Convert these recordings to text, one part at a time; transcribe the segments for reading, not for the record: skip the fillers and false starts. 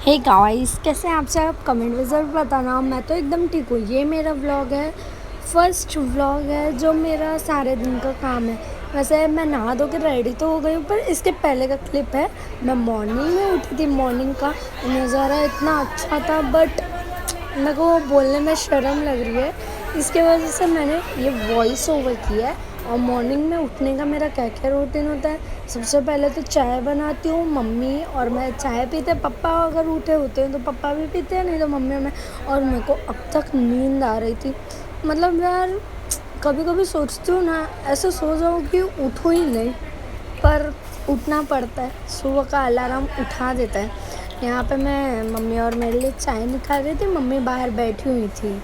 Hey guys, कैसे हैं आप सब? कमेंट में ज़रूर बताना। मैं तो एकदम ठीक हूँ। ये मेरा व्लॉग है, फर्स्ट व्लॉग है जो मेरा सारे दिन का काम है। वैसे मैं नहा धो के रेडी तो हो गई हूँ, पर इसके पहले का क्लिप है। मैं मॉर्निंग में उठी थी। मॉर्निंग का नज़ारा इतना अच्छा था, बट मेरे को बोलने में शर्म लग रही है। इसके वजह से मैंने ये वॉइस ओवर किया है। और मॉर्निंग में उठने का मेरा क्या क्या रूटीन होता है। सबसे पहले तो चाय बनाती हूँ। मम्मी और मैं चाय पीते, पापा अगर उठे होते हैं तो पापा भी पीते हैं, नहीं तो मम्मी और मैं। और मेरे को अब तक नींद आ रही थी। मतलब यार, कभी कभी सोचती हूँ ना, ऐसे सो जाऊँ कि उठूँ ही नहीं, पर उठना पड़ता है। सुबह का अलार्म उठा देता है। यहाँ पे मैं मम्मी और मेरे लिए चाय निकाल रही थी। मम्मी बाहर बैठी हुई थी,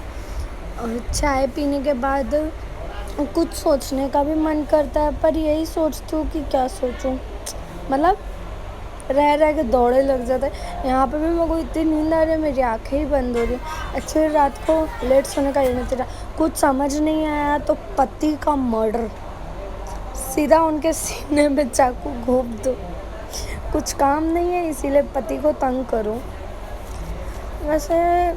और चाय पीने के बाद कुछ सोचने का भी मन करता है, पर यही सोचती हूँ कि क्या सोचूं। मतलब रह रह के दौड़े लग जाते हैं। यहाँ पे भी मेरे को इतनी नींद आ रही है, मेरी आंखें ही बंद हो रही है। एक्चुअली रात को लेट सोने का ये नहीं था, कुछ समझ नहीं आया तो पति का मर्डर, सीधा उनके सीने में चाकू घोंप दो। कुछ काम नहीं है, इसीलिए पति को तंग करो। वैसे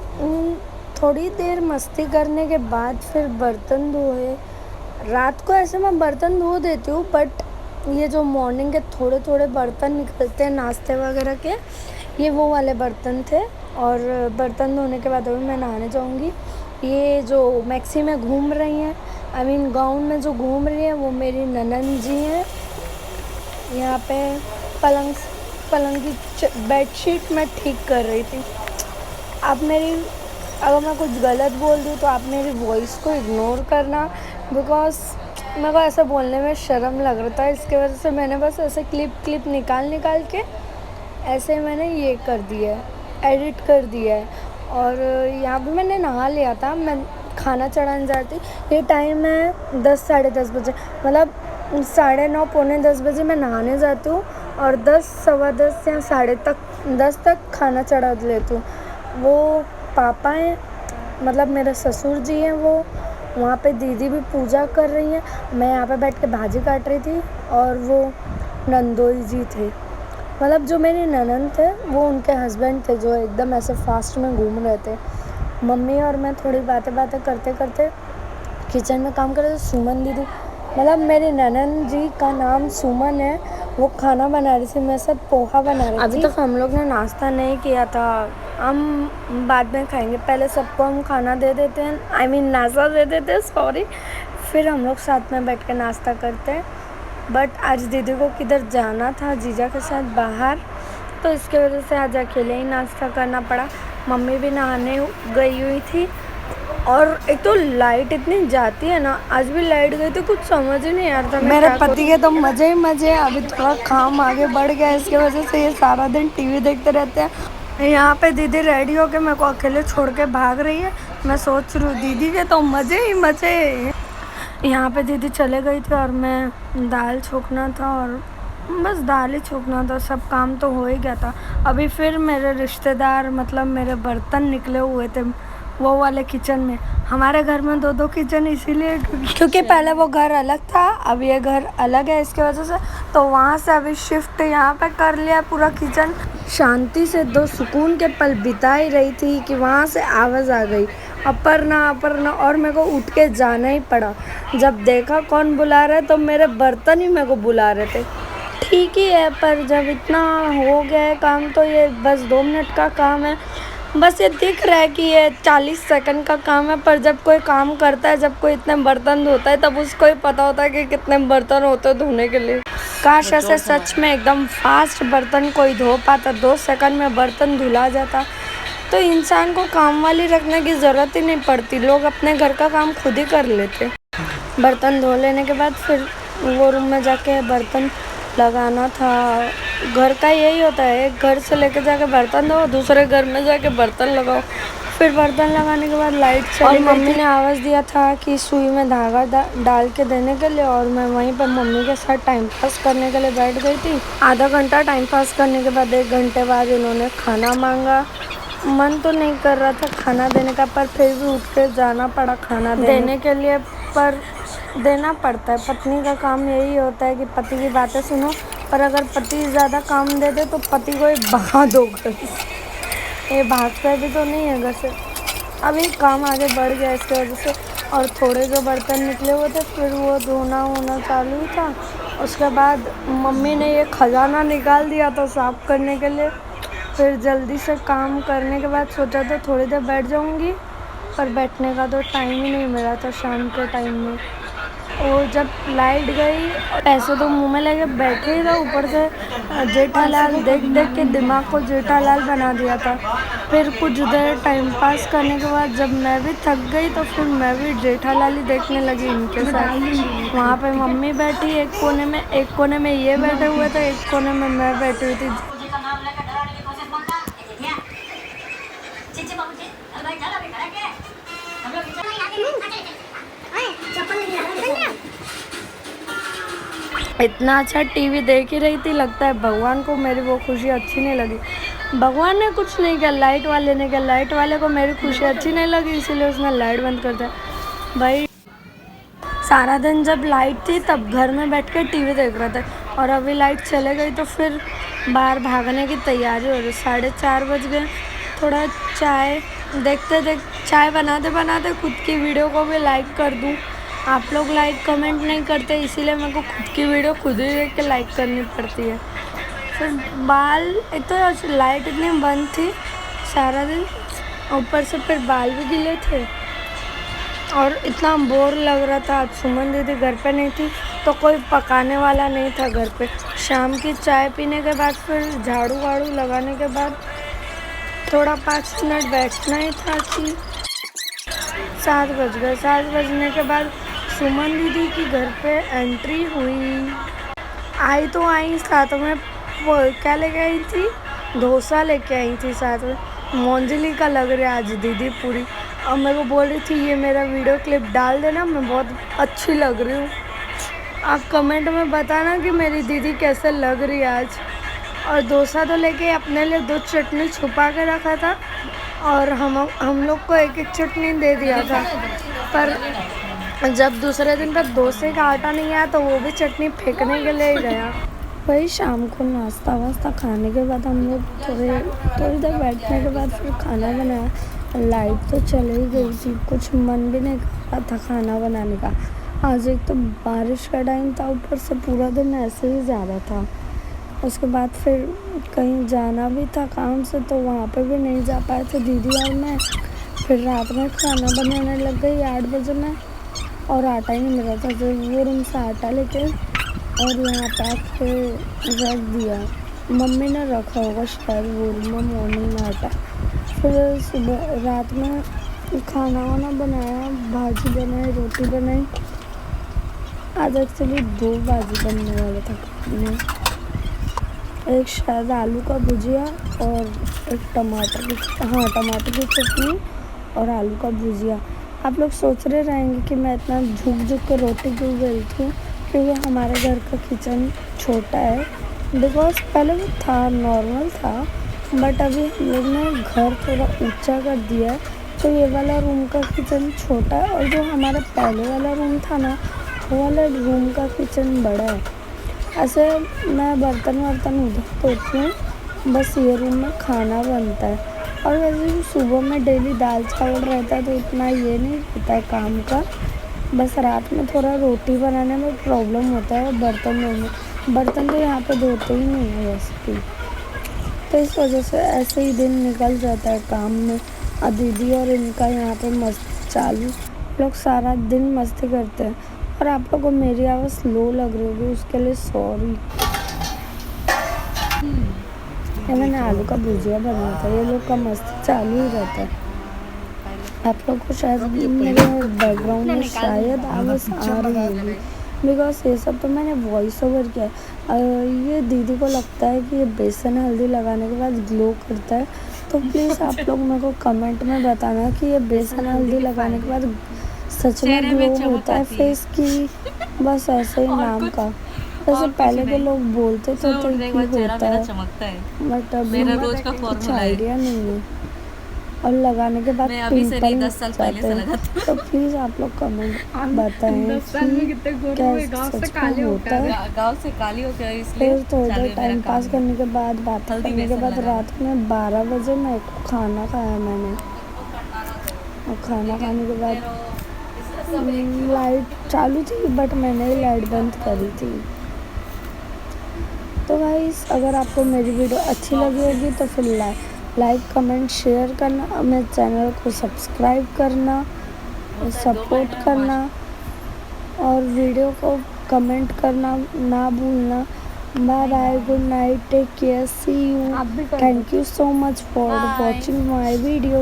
थोड़ी देर मस्ती करने के बाद फिर बर्तन धोए। रात को ऐसे मैं बर्तन धो देती हूँ, बट ये जो मॉर्निंग के थोड़े थोड़े बर्तन निकलते हैं नाश्ते वगैरह के, ये वो वाले बर्तन थे। और बर्तन धोने के बाद अभी मैं नहाने जाऊँगी। ये जो मैक्सी में घूम रही हैं, आई मीन गाउन में जो घूम रही है, वो मेरी ननंद जी हैं। यहाँ पे पलंग पलंग की बेडशीट मैं ठीक कर रही थी। आप मेरी, अगर मैं कुछ गलत बोल दूँ तो आप मेरी वॉइस को इग्नोर करना, बिकॉज़ मेरे को ऐसा बोलने में शर्म लग रहा था। इसके वजह से मैंने बस ऐसे क्लिप निकाल के ऐसे मैंने ये कर दिया है, एडिट कर दिया है। और यहाँ पे मैंने नहा लिया था। मैं खाना चढ़ाने जाती, ये टाइम है 10 साढ़े 10 बजे, मतलब 9:30 पौने 10 बजे मैं नहाने जाती हूँ, और 10 सवा 10 या 10 तक खाना चढ़ा लेती हूँ। वो पापा हैं, मतलब मेरे ससुर जी हैं, वो वहाँ पे दीदी भी पूजा कर रही हैं। मैं यहाँ पे बैठ के भाजी काट रही थी, और वो नंदोई जी थे, मतलब जो मेरी ननंद थे, वो उनके हस्बैंड थे, जो एकदम ऐसे फास्ट में घूम रहे थे। मम्मी और मैं थोड़ी बातें करते करते किचन में काम कर रहे थे। सुमन दीदी, मतलब मेरी ननंद जी का नाम सुमन है, वो खाना बना रही थी, मेरे साथ पोहा बना रही थी। अभी तक हम लोग ने नाश्ता नहीं किया था, हम बाद में खाएंगे। पहले सबको हम खाना दे देते हैं, आई मीन नाश्ता दे देते हैं, सॉरी, फिर हम लोग साथ में बैठ के नाश्ता करते हैं। बट आज दीदी को किधर जाना था, जीजा के साथ बाहर, तो इसके वजह से आज अकेले ही नाश्ता करना पड़ा। मम्मी भी नहाने गई हुई थी। और एक तो लाइट इतनी जाती है ना, आज भी लाइट गई तो कुछ समझ ही नहीं आ रहा था। मेरे पति के तो मज़े ही मज़े। अभी थोड़ा काम आगे बढ़ गया, इसके वजह से ये सारा दिन टीवी देखते रहते हैं। यहाँ पे दीदी रेडी होके मेरे को अकेले छोड़ के भाग रही है। मैं सोच रही हूँ दीदी के तो मज़े ही मज़े। यहाँ पे दीदी चले गई थी और मैं दाल छोंकना था, और बस दाल ही छोंकना था, सब काम तो हो ही गया था। अभी फिर मेरे रिश्तेदार, मतलब मेरे बर्तन निकले हुए थे वो वाले किचन में। हमारे घर में दो किचन इसीलिए क्योंकि पहले वो घर अलग था, अब ये घर अलग है, इसके वजह से तो वहाँ से अभी शिफ्ट यहाँ पे कर लिया पूरा किचन। शांति से 2 सुकून के पल बिता ही रही थी कि वहाँ से आवाज़ आ गई, अपर्णा, और मेरे को उठ के जाना ही पड़ा। जब देखा कौन बुला रहा है, तो मेरे बर्तन ही मेरे को बुला रहे थे। ठीक ही है, पर जब इतना हो गया है काम, तो ये बस 2 मिनट का काम है। बस ये दिख रहा है कि ये 40 सेकंड का काम है, पर जब कोई काम करता है, जब कोई इतने बर्तन धोता है, तब उसको ही पता होता है कि कितने बर्तन होते हैं धोने के लिए। काश ऐसे सच में एकदम फास्ट बर्तन कोई धो पाता, 2 सेकंड में बर्तन धुला जाता, तो इंसान को काम वाली रखने की ज़रूरत ही नहीं पड़ती। लोग अपने घर का काम खुद ही कर लेते। बर्तन धो लेने के बाद फिर वो रूम में जाके बर्तन लगाना था। घर का यही होता है, एक घर से लेके जाके बर्तन दो, दूसरे घर में जाके बर्तन लगाओ। फिर बर्तन लगाने के बाद लाइट चली गई। मम्मी ने आवाज़ दिया था कि सुई में धागा डाल के देने के लिए, और मैं वहीं पर मम्मी के साथ टाइम पास करने के लिए बैठ गई थी। आधा घंटा टाइम पास करने के बाद 1 घंटे बाद इन्होंने खाना मांगा। मन तो नहीं कर रहा था खाना देने का, पर फिर भी उठ के जाना पड़ा खाना देने के लिए। पर देना पड़ता है, पत्नी का काम यही होता है कि पति की बातें सुनो, पर अगर पति ज़्यादा काम दे दे तो पति को ही भगा दो घर से। ये भागता भी तो नहीं है घर से। अभी काम आगे बढ़ गया इसकी वजह से, और थोड़े जो बर्तन निकले हुए थे फिर वो धोना होना चालू था। उसके बाद मम्मी ने ये खजाना निकाल दिया था साफ़ करने के लिए। फिर जल्दी से काम करने के बाद सोचा था थोड़ी देर बैठ जाऊंगी, पर बैठने का तो टाइम ही नहीं मिला था शाम के टाइम में। और जब लाइट गई, पैसे तो मुंह में लेके बैठे ही था, ऊपर से जेठालाल देख देख के दिमाग को जेठालाल बना दिया था। फिर कुछ देर टाइम पास करने के बाद जब मैं भी थक गई तो फिर मैं भी जेठालाल ही देखने लगी इनके साथ। वहाँ पे मम्मी बैठी एक कोने में ये बैठे हुए थे, एक कोने में मैं बैठी हुई थी। इतना अच्छा टीवी देख ही रही थी, लगता है भगवान को मेरी वो खुशी अच्छी नहीं लगी। भगवान ने कुछ नहीं किया, लाइट वाले ने किया। लाइट वाले को मेरी खुशी अच्छी नहीं लगी, इसीलिए उसने लाइट बंद कर दिया। भाई सारा दिन जब लाइट थी तब घर में बैठ कर टीवी देख रहा था, और अभी लाइट चले गई तो फिर बाहर भागने की तैयारी हो रही। 4:30 बज गए। थोड़ा चाय चाय बनाते बनाते खुद की वीडियो को भी लाइक कर दूँ। आप लोग लाइक कमेंट नहीं करते, इसीलिए मेरे को खुद की वीडियो खुद ही देख के लाइक करनी पड़ती है। फिर बाल, एक तो लाइट इतनी बंद थी सारा दिन, ऊपर से फिर बाल भी गिले थे और इतना बोर लग रहा था। आज सुमन दीदी घर पे नहीं थी तो कोई पकाने वाला नहीं था घर पे। शाम की चाय पीने के बाद फिर झाड़ू वाड़ू लगाने के बाद थोड़ा 5 मिनट बैठना ही था कि 7 बज गए। 7 बजने के बाद सुमन दीदी की घर पे एंट्री हुई। आई तो आई, साथ में वो क्या लेके आई थी, डोसा लेके आई थी साथ में। मोंजली का लग रहा है आज दीदी पूरी, और मेरे को बोल रही थी ये मेरा वीडियो क्लिप डाल देना, मैं बहुत अच्छी लग रही हूँ। आप कमेंट में बताना कि मेरी दीदी कैसे लग रही है आज। और डोसा तो लेके अपने लिए 2 चटनी छुपा के रखा था, और हम लोग को एक एक चटनी दे दिया था। पर जब दूसरे दिन पर डोसे का आटा नहीं आया तो वो भी चटनी फेंकने के लिए ही गया। वही शाम को नाश्ता वास्ता खाने के बाद हम लोग थोड़ी देर बैठने के बाद फिर खाना बनाया। लाइट तो चले ही गई थी, कुछ मन भी नहीं कर रहा था खाना बनाने का। आज एक तो बारिश का टाइम था, ऊपर से पूरा दिन ऐसे ही जा रहा था। उसके बाद फिर कहीं जाना भी था काम से, तो वहाँ पे भी नहीं जा पाए थे दीदी और मैं। फिर रात में खाना बनाने लग गई 8 बजे में, और आटा ही नहीं मिला था। तो वो रूम से आटा लेके और यहाँ पे आके रख दिया। मम्मी ने रखा होगा शायद वो रूम में मॉर्निंग में आटा। फिर सुबह रात में खाना वाना बनाया, भाजी बनाई, रोटी बनाई। आज एक्चुअली 2 भाजी बनने वाला था में, एक शायद आलू का भुजिया और एक टमाटर की चटनी और आलू का भुजिया। आप लोग सोच रहे रहेंगे कि मैं इतना झुक के रोटी क्यों बेलती हूँ, क्योंकि हमारे घर का किचन छोटा है। बिकॉज पहले वो था नॉर्मल था, बट अभी हम लोग ने घर थोड़ा ऊंचा कर दिया है, तो ये वाला रूम का किचन छोटा है, और जो हमारा पहले वाला रूम था ना, वो वाला रूम का किचन बड़ा है। ऐसे मैं बर्तन उधर धोती हूँ, बस ये रूम में खाना बनता है। और वैसे भी सुबह में डेली दाल चावल रहता है तो इतना ये नहीं रहता है काम का। बस रात में थोड़ा रोटी बनाने में प्रॉब्लम होता है, बर्तन तो यहाँ पे धोते ही नहीं है वैसे भी, तो इस वजह से ऐसे ही दिन निकल जाता है काम में। और दीदी और इनका यहाँ पे मस्ती चालू, लोग सारा दिन मस्ती करते हैं। और आप लोगों को मेरी आवाज़ लो लग रही होगी, उसके लिए सॉरी। ये मैंने आलू का भुजिया बनाया था, ये लोग का मस्ती चालू ही रहता है। आप लोग को शायद मेरे बैकग्राउंड में शायद आवाज़ आ रही होगी, बिकॉज ये सब तो मैंने वॉइस ओवर किया है। ये दीदी को लगता है कि ये बेसन हल्दी लगाने के बाद ग्लो करता है, तो प्लीज़ आप लोग मेरे को कमेंट में बताना कि ये बेसन हल्दी लगाने के बाद सच में ग्लो होता है फेस की, बस ऐसे ही नाम का। वैसे पहले के लोग बोलते थे तो कि होता है, बट अभी कुछ आइडिया नहीं है। और लगाने के बाद मैं अभी से नहीं, पिंपल 10 साल पहले से लगाती हूँ। तो प्लीज़ आप लोग कमेंट बताएं 10 साल में कितने गोरे हुए, क्या गाँव से सच काले में होकर होता है। गाँव से काली हो गया इसलिए फिर थोड़ी चालू देर है टाइम मेरा पास काम। करने के बाद बात हल्दी करने के बेसन बाद लगाना। रात में 12 बजे मैं खाना खाया मैंने, और खाना खाने के बाद लाइट चालू थी बट मैंने लाइट बंद करी थी। तो गाइस अगर आपको मेरी वीडियो अच्छी लगी होगी तो फिर लाइक कमेंट शेयर करना, और मेरे चैनल को सब्सक्राइब करना, सपोर्ट करना, और वीडियो को कमेंट करना ना भूलना। Bye bye, good night, take care, see you, thank you so much for watching my video.